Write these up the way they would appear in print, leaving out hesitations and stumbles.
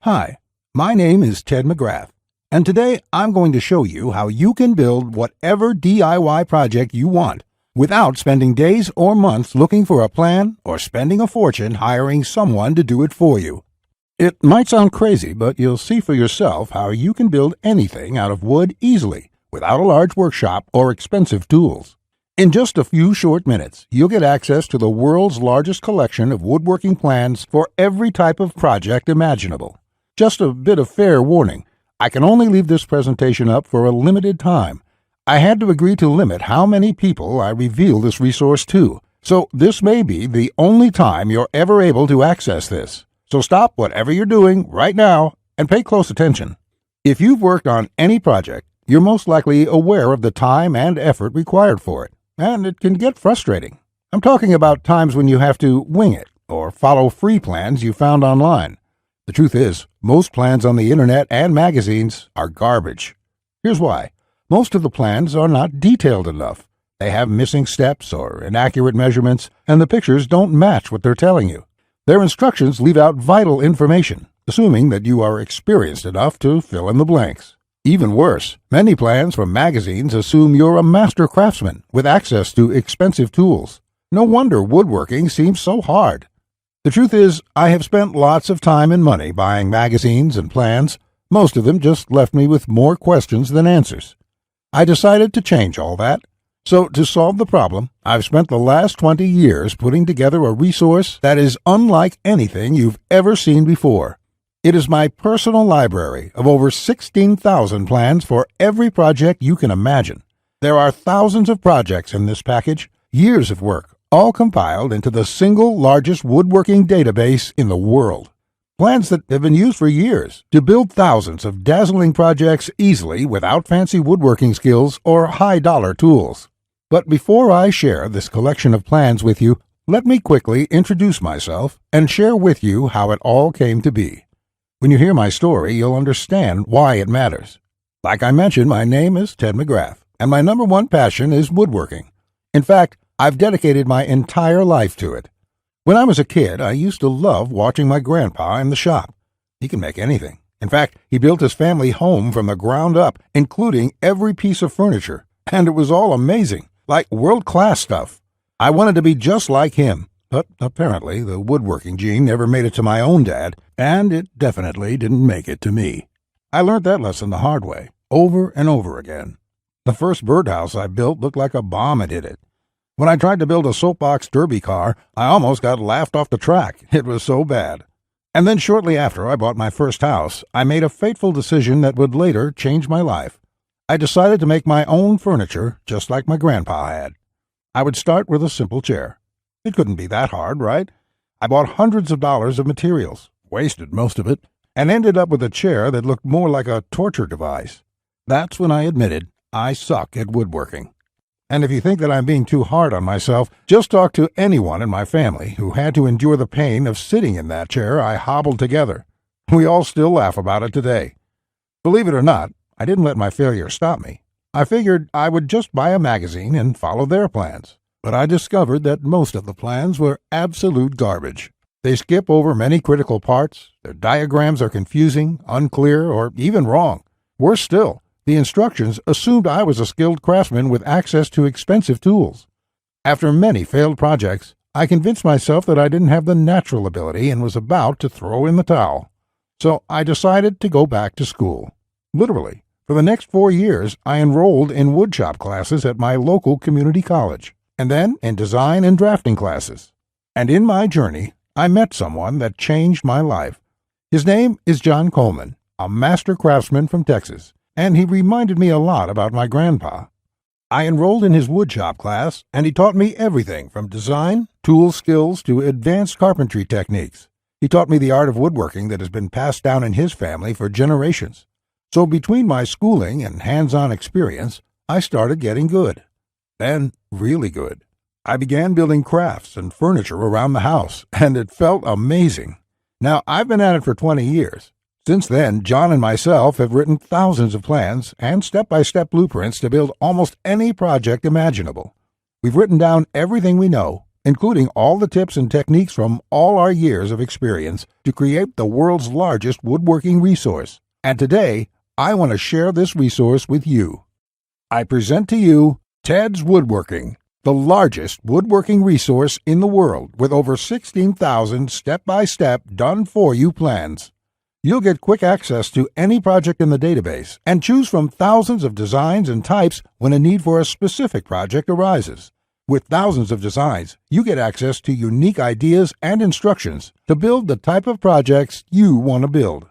Hi, my name is Ted McGrath, and today I'm going to show you how you can build whatever DIY project you want without spending days or months looking for a plan or spending a fortune hiring someone to do it for you. It might sound crazy, but you'll see for yourself how you can build anything out of wood easily without a large workshop or expensive tools. In just a few short minutes, you'll get access to the world's largest collection of woodworking plans for every type of project imaginable. Just a bit of fair warning, I can only leave this presentation up for a limited time. I had to agree to limit how many people I reveal this resource to, so this may be the only time you're ever able to access this. So stop whatever you're doing right now and pay close attention. If you've worked on any project, you're most likely aware of the time and effort required for it, and it can get frustrating. I'm talking about times when you have to wing it or follow free plans you found online. The truth is, most plans on the internet and magazines are garbage. Here's why. Most of the plans are not detailed enough. They have missing steps or inaccurate measurements, and the pictures don't match what they're telling you. Their instructions leave out vital information, assuming that you are experienced enough to fill in the blanks. Even worse, many plans from magazines assume you're a master craftsman with access to expensive tools. No wonder woodworking seems so hard. The truth is, I have spent lots of time and money buying magazines and plans. Most of them just left me with more questions than answers. I decided to change all that. So, to solve the problem, I've spent the last 20 years putting together a resource that is unlike anything you've ever seen before. It is my personal library of over 16,000 plans for every project you can imagine. There are thousands of projects in this package, years of work, all compiled into the single largest woodworking database in the world. Plans that have been used for years to build thousands of dazzling projects easily without fancy woodworking skills or high-dollar tools. But before I share this collection of plans with you, let me quickly introduce myself and share with you how it all came to be. When you hear my story, you'll understand why it matters. Like I mentioned, my name is Ted McGrath, and my number one passion is woodworking. In fact, I've dedicated my entire life to it. When I was a kid, I used to love watching my grandpa in the shop. He can make anything. In fact, he built his family home from the ground up, including every piece of furniture, and it was all amazing, like world-class stuff. I wanted to be just like him, but apparently the woodworking gene never made it to my own dad, and it definitely didn't make it to me. I learned that lesson the hard way, over and over again. The first birdhouse I built looked like a bomb had hit it. When I tried to build a soapbox derby car, I almost got laughed off the track. It was so bad. And then shortly after I bought my first house, I made a fateful decision that would later change my life. I decided to make my own furniture just like my grandpa had. I would start with a simple chair. It couldn't be that hard, right? I bought hundreds of dollars of materials, wasted most of it, and ended up with a chair that looked more like a torture device. That's when I admitted I suck at woodworking. And if you think that I'm being too hard on myself, just talk to anyone in my family who had to endure the pain of sitting in that chair I hobbled together. We all still laugh about it today. Believe it or not, I didn't let my failure stop me. I figured I would just buy a magazine and follow their plans. But I discovered that most of the plans were absolute garbage. They skip over many critical parts, their diagrams are confusing, unclear, or even wrong. Worse still, the instructions assumed I was a skilled craftsman with access to expensive tools. After many failed projects, I convinced myself that I didn't have the natural ability and was about to throw in the towel. So I decided to go back to school. Literally, for the next 4 years, I enrolled in woodshop classes at my local community college, and then in design and drafting classes. And in my journey, I met someone that changed my life. His name is John Coleman, a master craftsman from Texas, and he reminded me a lot about my grandpa. I enrolled in his woodshop class, and he taught me everything from design, tool skills, to advanced carpentry techniques. He taught me the art of woodworking that has been passed down in his family for generations. So between my schooling and hands-on experience, I started getting good. Then, really good. I began building crafts and furniture around the house, and it felt amazing. Now, I've been at it for 20 years. Since then, John and myself have written thousands of plans and step-by-step blueprints to build almost any project imaginable. We've written down everything we know, including all the tips and techniques from all our years of experience to create the world's largest woodworking resource. And today, I want to share this resource with you. I present to you Ted's Woodworking, the largest woodworking resource in the world with over 16,000 step-by-step done-for-you plans. You'll get quick access to any project in the database and choose from thousands of designs and types when a need for a specific project arises. With thousands of designs, you get access to unique ideas and instructions to build the type of projects you want to build.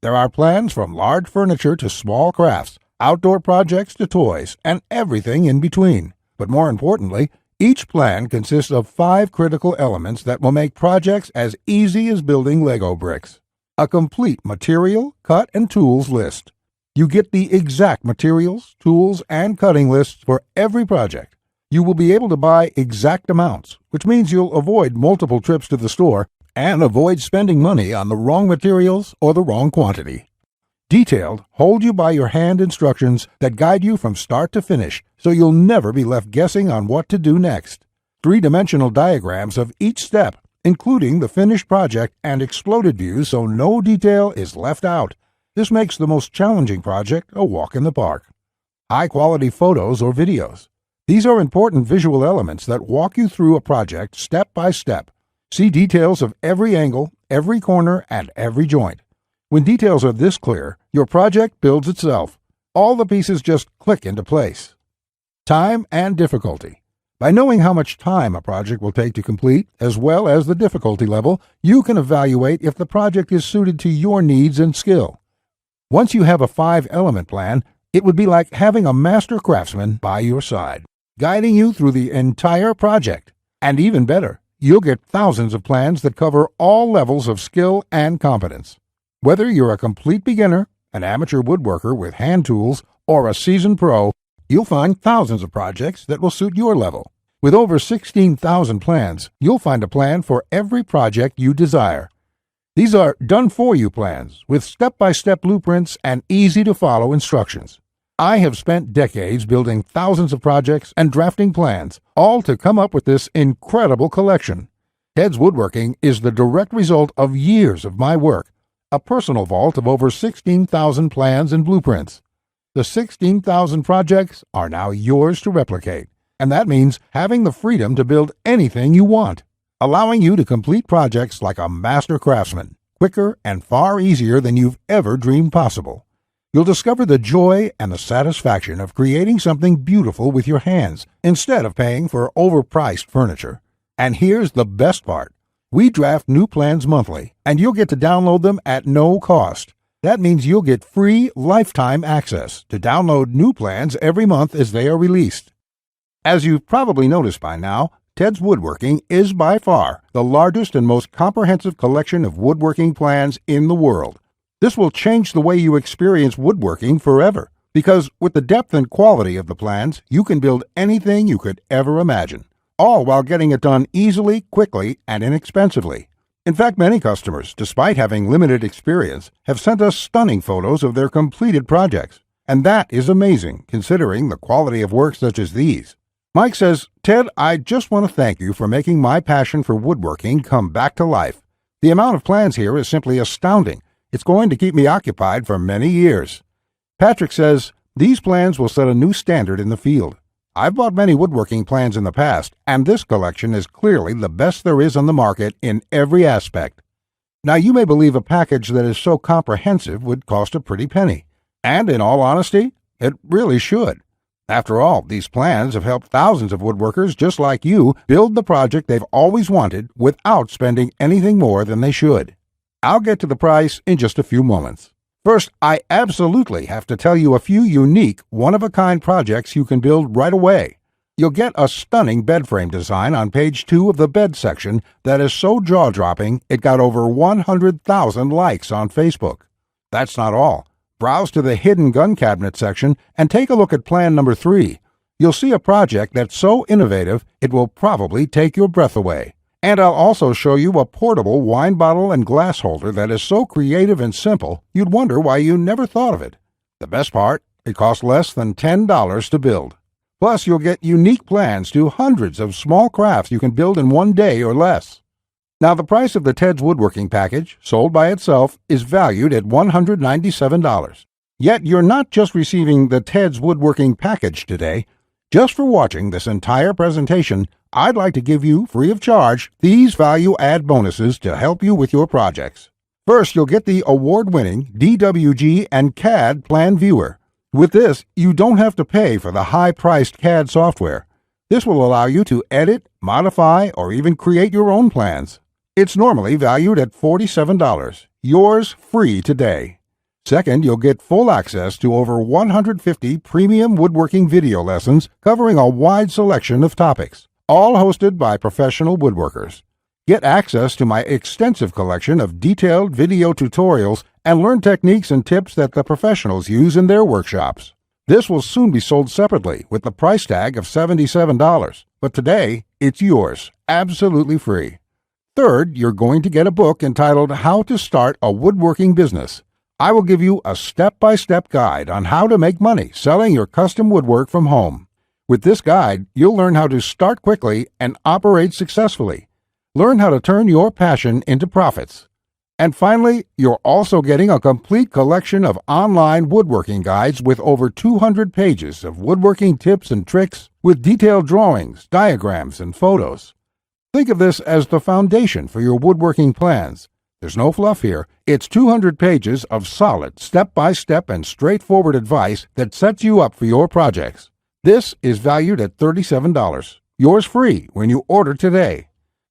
There are plans from large furniture to small crafts, outdoor projects to toys, and everything in between. But more importantly, each plan consists of 5 critical elements that will make projects as easy as building Lego bricks. A complete material, cut, and tools list. You get the exact materials, tools, and cutting lists for every project. You will be able to buy exact amounts, which means you'll avoid multiple trips to the store and avoid spending money on the wrong materials or the wrong quantity. Detailed, hold-you-by-your-hand instructions that guide you from start to finish, so you'll never be left guessing on what to do next. 3-dimensional diagrams of each step, including the finished project and exploded views so no detail is left out. This makes the most challenging project a walk in the park. High-quality photos or videos. These are important visual elements that walk you through a project step by step. See details of every angle, every corner, and every joint. When details are this clear, your project builds itself. All the pieces just click into place. Time and difficulty. By knowing how much time a project will take to complete, as well as the difficulty level, you can evaluate if the project is suited to your needs and skill. Once you have a 5-element plan, it would be like having a master craftsman by your side, guiding you through the entire project. And even better, you'll get thousands of plans that cover all levels of skill and competence. Whether you're a complete beginner, an amateur woodworker with hand tools, or a seasoned pro, you'll find thousands of projects that will suit your level. With over 16,000 plans, you'll find a plan for every project you desire. These are done-for-you plans with step-by-step blueprints and easy-to-follow instructions. I have spent decades building thousands of projects and drafting plans, all to come up with this incredible collection. Ted's Woodworking is the direct result of years of my work. A personal vault of over 16,000 plans and blueprints. The 16,000 projects are now yours to replicate, and that means having the freedom to build anything you want, allowing you to complete projects like a master craftsman, quicker and far easier than you've ever dreamed possible. You'll discover the joy and the satisfaction of creating something beautiful with your hands instead of paying for overpriced furniture. And here's the best part. We draft new plans monthly, and you'll get to download them at no cost. That means you'll get free lifetime access to download new plans every month as they are released. As you've probably noticed by now, Ted's Woodworking is by far the largest and most comprehensive collection of woodworking plans in the world. This will change the way you experience woodworking forever, because with the depth and quality of the plans, you can build anything you could ever imagine, all while getting it done easily, quickly, and inexpensively. In fact, many customers, despite having limited experience, have sent us stunning photos of their completed projects. And that is amazing, considering the quality of work such as these. Mike says, "Ted, I just want to thank you for making my passion for woodworking come back to life. The amount of plans here is simply astounding. It's going to keep me occupied for many years." Patrick says, "These plans will set a new standard in the field. I've bought many woodworking plans in the past, and this collection is clearly the best there is on the market in every aspect." Now, you may believe a package that is so comprehensive would cost a pretty penny. And in all honesty, it really should. After all, these plans have helped thousands of woodworkers just like you build the project they've always wanted without spending anything more than they should. I'll get to the price in just a few moments. First, I absolutely have to tell you a few unique, one-of-a-kind projects you can build right away. You'll get a stunning bed frame design on page 2 of the bed section that is so jaw-dropping it got over 100,000 likes on Facebook. That's not all. Browse to the hidden gun cabinet section and take a look at plan number 3. You'll see a project that's so innovative it will probably take your breath away. And I'll also show you a portable wine bottle and glass holder that is so creative and simple, you'd wonder why you never thought of it. The best part, it costs less than $10 to build. Plus, you'll get unique plans to hundreds of small crafts you can build in one day or less. Now, the price of the Ted's Woodworking package, sold by itself, is valued at $197. Yet, you're not just receiving the Ted's Woodworking package today. Just for watching this entire presentation, I'd like to give you, free of charge, these value-add bonuses to help you with your projects. First, you'll get the award-winning DWG and CAD Plan Viewer. With this, you don't have to pay for the high-priced CAD software. This will allow you to edit, modify, or even create your own plans. It's normally valued at $47. Yours free today. Second, you'll get full access to over 150 premium woodworking video lessons covering a wide selection of topics, all hosted by professional woodworkers. Get access to my extensive collection of detailed video tutorials and learn techniques and tips that the professionals use in their workshops. This will soon be sold separately with the price tag of $77, but today it's yours, absolutely free. Third, you're going to get a book entitled How to Start a Woodworking Business. I will give you a step-by-step guide on how to make money selling your custom woodwork from home. With this guide, you'll learn how to start quickly and operate successfully. Learn how to turn your passion into profits. And finally, you're also getting a complete collection of online woodworking guides with over 200 pages of woodworking tips and tricks with detailed drawings, diagrams, and photos. Think of this as the foundation for your woodworking plans. There's no fluff here. It's 200 pages of solid, step-by-step and straightforward advice that sets you up for your projects. This is valued at $37. Yours free when you order today.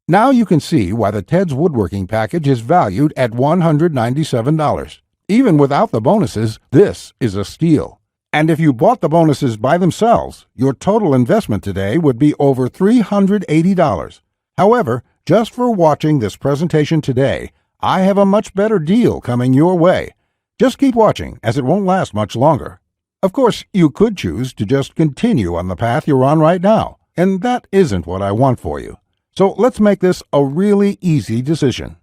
Now you can see why the Ted's Woodworking package is valued at $197. Even without the bonuses, this is a steal. And if you bought the bonuses by themselves, your total investment today would be over $380. However, just for watching this presentation today, I have a much better deal coming your way. Just keep watching, as it won't last much longer. Of course, you could choose to just continue on the path you're on right now, and that isn't what I want for you. So let's make this a really easy decision.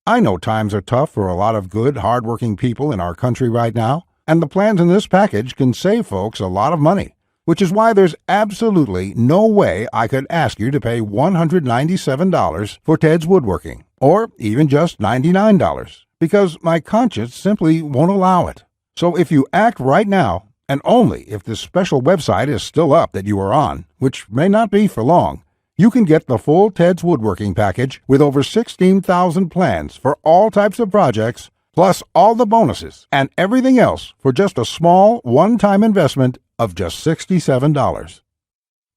I know times are tough for a lot of good, hard-working people in our country right now, and the plans in this package can save folks a lot of money, which is why there's absolutely no way I could ask you to pay $197 for Ted's Woodworking, or even just $99, because my conscience simply won't allow it. So if you act right now, and only if this special website is still up that you are on, which may not be for long, you can get the full Ted's Woodworking package with over 16,000 plans for all types of projects, plus all the bonuses and everything else for just a small one-time investment of just $67.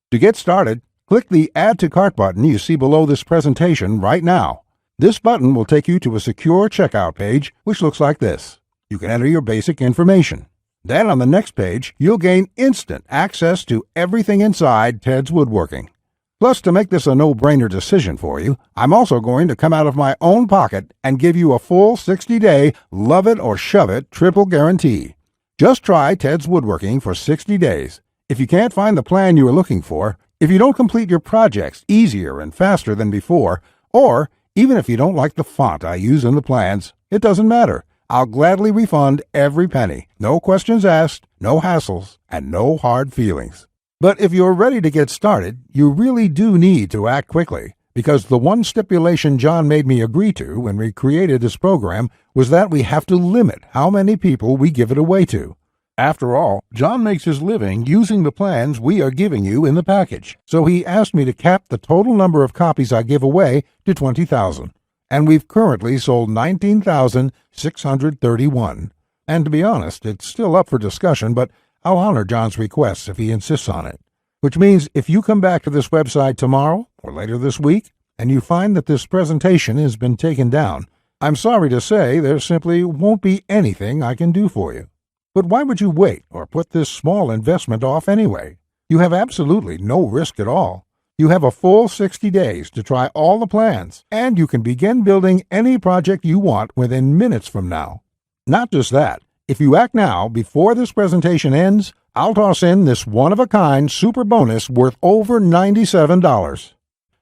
To get started, click the Add to Cart button you see below this presentation right now. This button will take you to a secure checkout page, which looks like this. You can enter your basic information. Then on the next page, you'll gain instant access to everything inside Ted's Woodworking. Plus, to make this a no-brainer decision for you, I'm also going to come out of my own pocket and give you a full 60-day love it or shove it triple guarantee. Just try Ted's Woodworking for 60 days. If you can't find the plan you are looking for, if you don't complete your projects easier and faster than before, or even if you don't like the font I use in the plans, it doesn't matter. I'll gladly refund every penny. No questions asked, no hassles, and no hard feelings. But if you're ready to get started, you really do need to act quickly, because the one stipulation John made me agree to when we created this program was that we have to limit how many people we give it away to. After all, John makes his living using the plans we are giving you in the package, so he asked me to cap the total number of copies I give away to 20,000. And we've currently sold 19,631. And to be honest, it's still up for discussion, but I'll honor John's request if he insists on it. Which means if you come back to this website tomorrow or later this week and you find that this presentation has been taken down, I'm sorry to say there simply won't be anything I can do for you. But why would you wait or put this small investment off anyway? You have absolutely no risk at all. You have a full 60 days to try all the plans, and you can begin building any project you want within minutes from now. Not just that. If you act now, before this presentation ends, I'll toss in this one-of-a-kind super bonus worth over $97.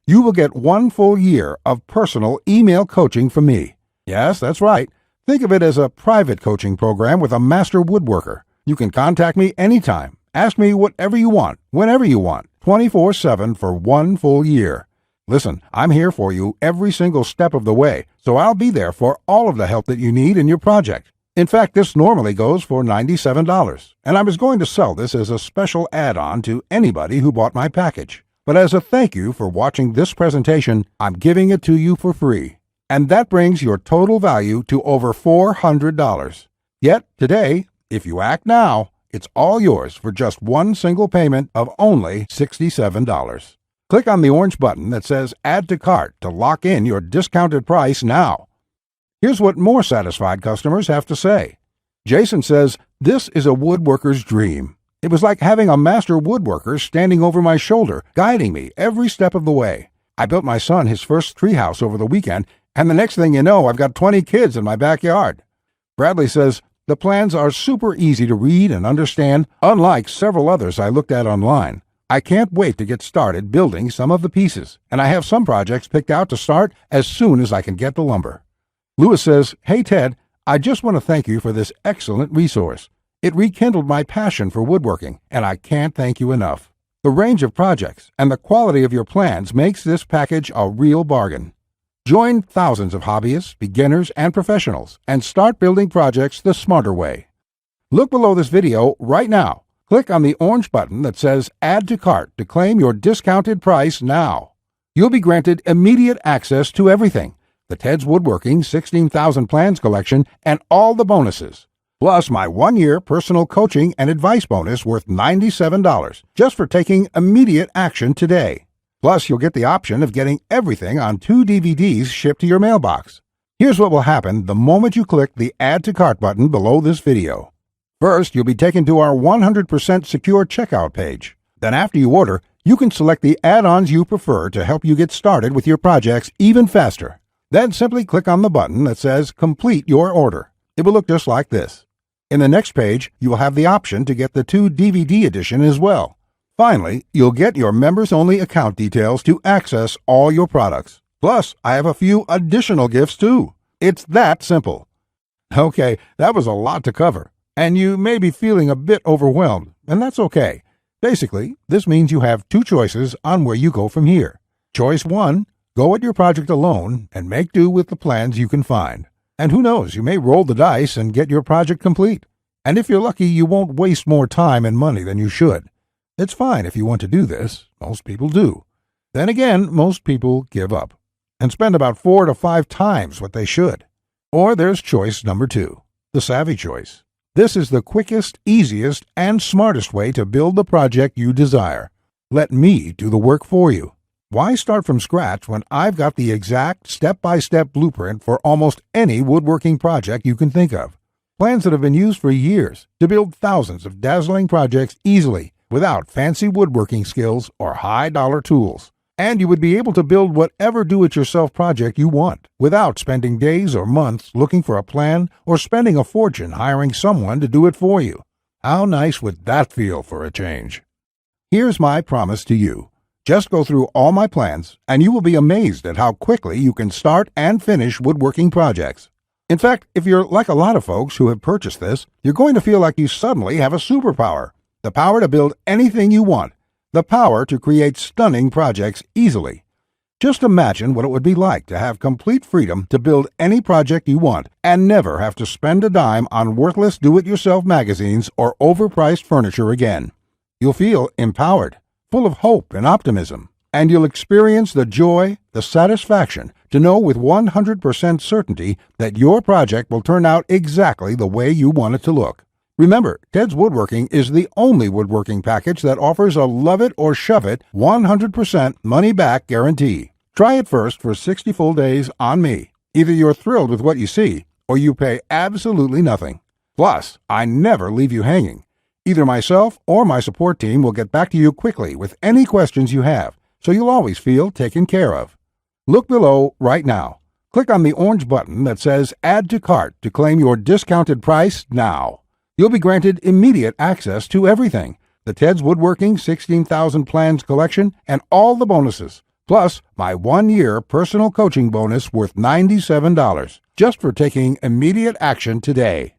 You will get 1 full year of personal email coaching from me. Yes, that's right. Think of it as a private coaching program with a master woodworker. You can contact me anytime, Ask me whatever you want, whenever you want, 24/7 for 1 full year. Listen, I'm here for you every single step of the way, so I'll be there for all of the help that you need in your project. In fact, this normally goes for $97, and I was going to sell this as a special add-on to anybody who bought my package. But as a thank you for watching this presentation, I'm giving it to you for free. And that brings your total value to over $400. Yet, today, if you act now, it's all yours for just one single payment of only $67. Click on the orange button that says Add to Cart to lock in your discounted price now. Here's what more satisfied customers have to say. Jason says, "This is a woodworker's dream. It was like having a master woodworker standing over my shoulder, guiding me every step of the way. I built my son his first treehouse over the weekend, and the next thing you know, I've got 20 kids in my backyard." Bradley says, "The plans are super easy to read and understand, unlike several others I looked at online. I can't wait to get started building some of the pieces, and I have some projects picked out to start as soon as I can get the lumber." Lewis says, "Hey Ted, I just want to thank you for this excellent resource. It rekindled my passion for woodworking, and I can't thank you enough. The range of projects and the quality of your plans makes this package a real bargain. Join thousands of hobbyists, beginners, and professionals, and start building projects the smarter way." Look below this video right now. Click on the orange button that says Add to Cart to claim your discounted price now. You'll be granted immediate access to everything: the Ted's Woodworking 16,000 Plans collection and all the bonuses, plus my 1-year personal coaching and advice bonus worth $97 just for taking immediate action today. Plus, you'll get the option of getting everything on 2 DVDs shipped to your mailbox. Here's what will happen the moment you click the Add to Cart button below this video. First, you'll be taken to our 100% secure checkout page. Then after you order, you can select the add-ons you prefer to help you get started with your projects even faster. Then simply click on the button that says Complete Your Order. It will look just like this. In the next page, you will have the option to get the 2 DVD edition as well. Finally, you'll get your members-only account details to access all your products. Plus, I have a few additional gifts too. It's that simple. Okay, that was a lot to cover, and you may be feeling a bit overwhelmed, and that's okay. Basically, this means you have 2 choices on where you go from here. Choice 1, go at your project alone and make do with the plans you can find. And who knows, you may roll the dice and get your project complete. And if you're lucky, you won't waste more time and money than you should. It's fine if you want to do this. Most people do. Then again, most people give up and spend about 4 to 5 times what they should. Or there's choice number 2, the savvy choice. This is the quickest, easiest, and smartest way to build the project you desire. Let me do the work for you. Why start from scratch when I've got the exact step-by-step blueprint for almost any woodworking project you can think of? Plans that have been used for years to build thousands of dazzling projects easily without fancy woodworking skills or high-dollar tools. And you would be able to build whatever do-it-yourself project you want without spending days or months looking for a plan or spending a fortune hiring someone to do it for you. How nice would that feel for a change? Here's my promise to you. Just go through all my plans, and you will be amazed at how quickly you can start and finish woodworking projects. In fact, if you're like a lot of folks who have purchased this, you're going to feel like you suddenly have a superpower. The power to build anything you want. The power to create stunning projects easily. Just imagine what it would be like to have complete freedom to build any project you want and never have to spend a dime on worthless do-it-yourself magazines or overpriced furniture again. You'll feel empowered, full of hope and optimism, and you'll experience the joy, the satisfaction to know with 100% certainty that your project will turn out exactly the way you want it to look. Remember, Ted's Woodworking is the only woodworking package that offers a love it or shove it 100% money-back guarantee. Try it first for 60 full days on me. Either you're thrilled with what you see, or you pay absolutely nothing. Plus, I never leave you hanging. Either myself or my support team will get back to you quickly with any questions you have, so you'll always feel taken care of. Look below right now. Click on the orange button that says Add to Cart to claim your discounted price now. You'll be granted immediate access to everything: the Ted's Woodworking 16,000 Plans collection and all the bonuses, plus my 1-year personal coaching bonus worth $97 just for taking immediate action today.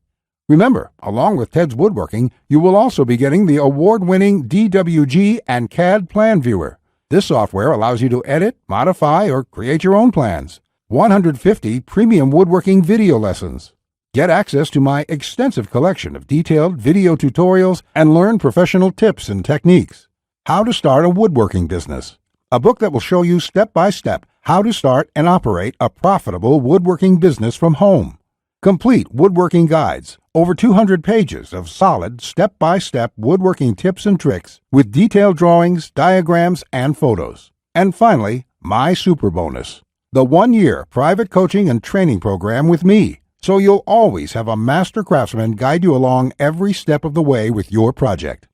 Remember, along with Ted's Woodworking, you will also be getting the award-winning DWG and CAD Plan Viewer. This software allows you to edit, modify, or create your own plans. 150 premium woodworking video lessons. Get access to my extensive collection of detailed video tutorials and learn professional tips and techniques. How to Start a Woodworking Business. A book that will show you step-by-step how to start and operate a profitable woodworking business from home. Complete woodworking guides, over 200 pages of solid step-by-step woodworking tips and tricks with detailed drawings, diagrams, and photos. And finally, my super bonus, the 1-year private coaching and training program with me, so you'll always have a master craftsman guide you along every step of the way with your project.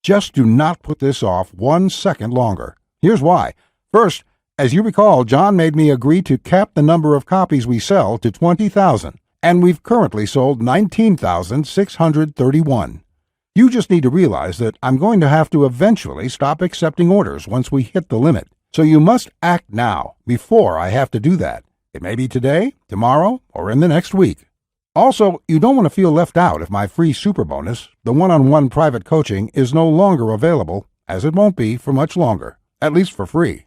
Just do not put this off 1 second longer. Here's why. First, as you recall, John made me agree to cap the number of copies we sell to 20,000. And we've currently sold 19,631. You just need to realize that I'm going to have to eventually stop accepting orders once we hit the limit. So you must act now, before I have to do that. It may be today, tomorrow, or in the next week. Also, you don't want to feel left out if my free super bonus, the one-on-one private coaching, is no longer available, as it won't be for much longer, at least for free.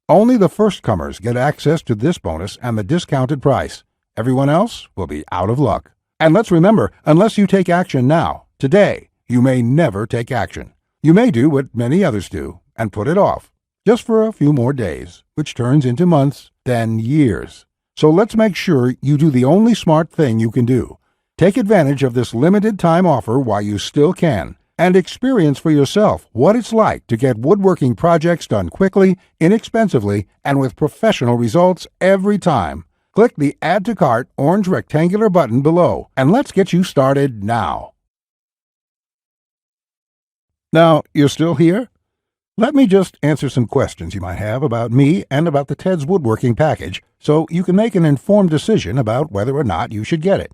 Only the first comers get access to this bonus and the discounted price. Everyone else will be out of luck. And let's remember, unless you take action now, today, you may never take action. You may do what many others do and put it off, just for a few more days, which turns into months, then years. So let's make sure you do the only smart thing you can do. Take advantage of this limited time offer while you still can, and experience for yourself what it's like to get woodworking projects done quickly, inexpensively, and with professional results every time. Click the Add to Cart orange rectangular button below, and let's get you started now. Now, you're still here? Let me just answer some questions you might have about me and about the Ted's Woodworking package so you can make an informed decision about whether or not you should get it.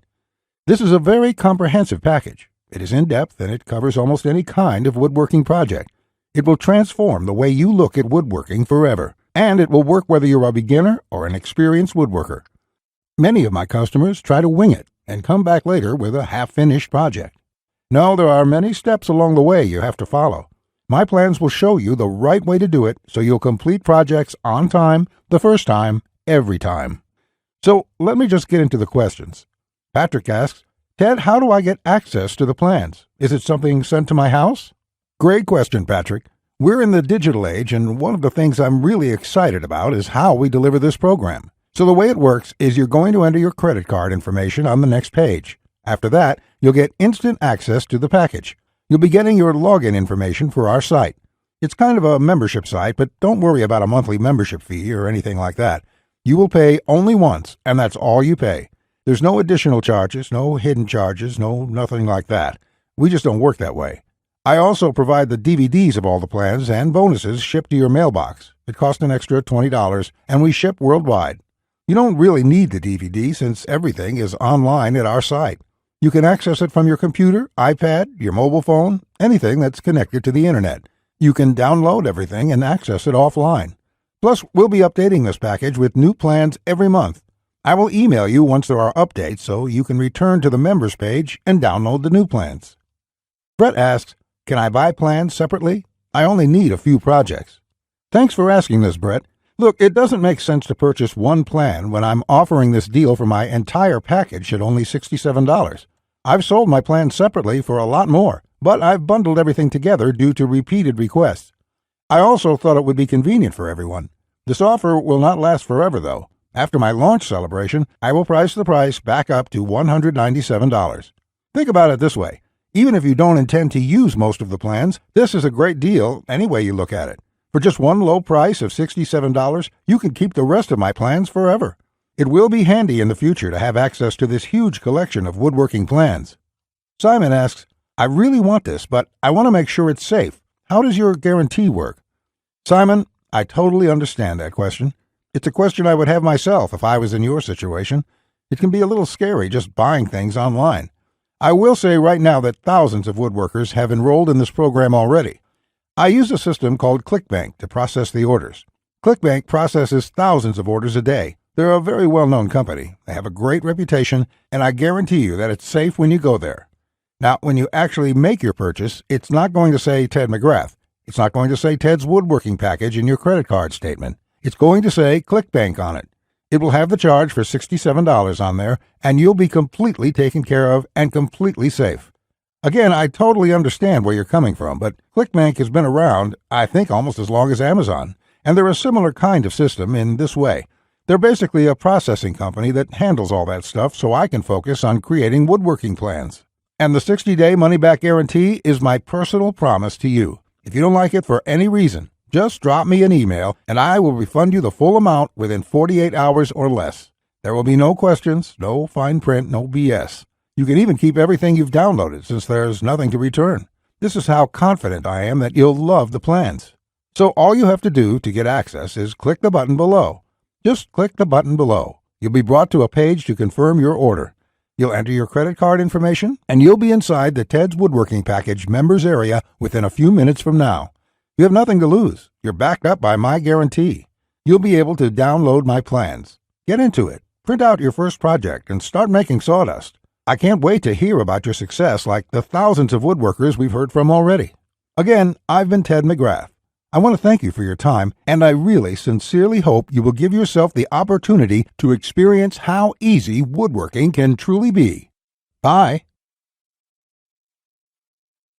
This is a very comprehensive package. It is in-depth and it covers almost any kind of woodworking project. It will transform the way you look at woodworking forever. And it will work whether you're a beginner or an experienced woodworker. Many of my customers try to wing it and come back later with a half-finished project. No, there are many steps along the way you have to follow. My plans will show you the right way to do it so you'll complete projects on time, the first time, every time. So let me just get into the questions. Patrick asks, Ted, how do I get access to the plans? Is it something sent to my house? Great question, Patrick. We're in the digital age, and one of the things I'm really excited about is how we deliver this program. So the way it works is you're going to enter your credit card information on the next page. After that, you'll get instant access to the package. You'll be getting your login information for our site. It's kind of a membership site, but don't worry about a monthly membership fee or anything like that. You will pay only once, and that's all you pay. There's no additional charges, no hidden charges, nothing like that. We just don't work that way. I also provide the DVDs of all the plans and bonuses shipped to your mailbox. It costs an extra $20, and we ship worldwide. You don't really need the DVD since everything is online at our site. You can access it from your computer, iPad, your mobile phone, anything that's connected to the internet. You can download everything and access it offline. Plus, we'll be updating this package with new plans every month. I will email you once there are updates so you can return to the members page and download the new plans. Brett asks, can I buy plans separately? I only need a few projects. Thanks for asking this, Brett. Look, it doesn't make sense to purchase one plan when I'm offering this deal for my entire package at only $67. I've sold my plans separately for a lot more, but I've bundled everything together due to repeated requests. I also thought it would be convenient for everyone. This offer will not last forever, though. After my launch celebration, I will price the price back up to $197. Think about it this way. Even if you don't intend to use most of the plans, this is a great deal any way you look at it. For just one low price of $67, you can keep the rest of my plans forever. It will be handy in the future to have access to this huge collection of woodworking plans. Simon asks, I really want this, but I want to make sure it's safe. How does your guarantee work? Simon, I totally understand that question. It's a question I would have myself if I was in your situation. It can be a little scary just buying things online. I will say right now that thousands of woodworkers have enrolled in this program already. I use a system called ClickBank to process the orders. ClickBank processes thousands of orders a day. They're a very well-known company. They have a great reputation, and I guarantee you that it's safe when you go there. Now, when you actually make your purchase, it's not going to say Ted McGrath. It's not going to say Ted's Woodworking package in your credit card statement. It's going to say ClickBank on it. It will have the charge for $67 on there, and you'll be completely taken care of and completely safe. Again, I totally understand where you're coming from, but ClickBank has been around, I think, almost as long as Amazon, and they're a similar kind of system in this way. They're basically a processing company that handles all that stuff so I can focus on creating woodworking plans. And the 60-day money-back guarantee is my personal promise to you. If you don't like it for any reason, just drop me an email and I will refund you the full amount within 48 hours or less. There will be no questions, no fine print, no BS. You can even keep everything you've downloaded since there's nothing to return. This is how confident I am that you'll love the plans. So all you have to do to get access is click the button below. Just click the button below. You'll be brought to a page to confirm your order. You'll enter your credit card information, and you'll be inside the Ted's Woodworking Package members area within a few minutes from now. You have nothing to lose. You're backed up by my guarantee. You'll be able to download my plans. Get into it. Print out your first project and start making sawdust. I can't wait to hear about your success like the thousands of woodworkers we've heard from already. Again, I've been Ted McGrath. I want to thank you for your time, and I really sincerely hope you will give yourself the opportunity to experience how easy woodworking can truly be. Bye.